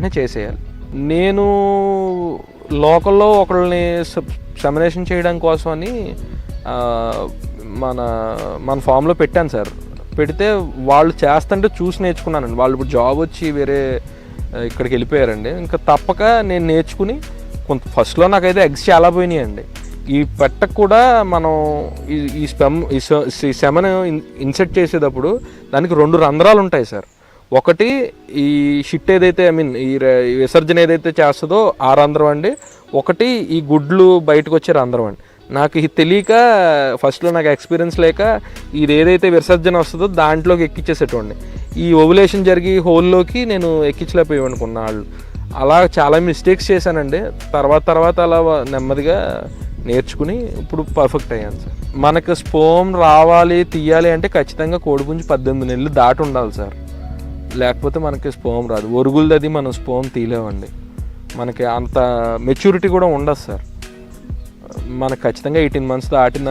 వెంటనే చేసేయాలి. నేను లోకల్లో ఒకళ్ళని సెమినేషన్ చేయడం కోసం అని మన ఫామ్లో పెట్టాను సార్. పెడితే వాళ్ళు చేస్తుంటే చూసి నేర్చుకున్నానండి. వాళ్ళు ఇప్పుడు జాబ్ వచ్చి వేరే ఇక్కడికి వెళ్ళిపోయారండి. ఇంకా తప్పక నేను నేర్చుకుని ఫస్ట్లో నాకైతే ఎగ్స్ చాలా పోయినాయండి. ఈ పెట్టకు కూడా మనం ఈ సెమను ఇన్సెట్ చేసేటప్పుడు దానికి 2 రంధ్రాలు ఉంటాయి సార్. ఒకటి ఈ షిట్ ఏదైతే ఈ విసర్జన ఏదైతే చేస్తుందో ఆ రంధ్రం అండి, ఒకటి ఈ గుడ్లు బయటకు వచ్చే రంధ్రం అండి. నాకు ఇది తెలియక ఫస్ట్లో నాకు ఎక్స్పీరియన్స్ లేక ఇది ఏదైతే విసర్జన వస్తుందో దాంట్లోకి ఎక్కించేసేటండి. ఈ ఓవులేషన్ జరిగి హోల్లోకి నేను ఎక్కించలేకపోయాను కొన్నాళ్ళు. అలా చాలా మిస్టేక్స్ చేశానండి. తర్వాత అలా నెమ్మదిగా నేర్చుకుని ఇప్పుడు పర్ఫెక్ట్ అయ్యాను సార్. మనకు స్పోమ్ రావాలి తీయాలి అంటే ఖచ్చితంగా కోడిపుంజు 18 నెలలు దాటి ఉండాలి సార్. లేకపోతే మనకి స్పోమ్ రాదు. ఒరుగులది మనం స్పోమ్ తీయలేమండి. మనకి అంత మెచ్యూరిటీ కూడా ఉండదు సార్. మనకు ఖచ్చితంగా 18 months దాటిన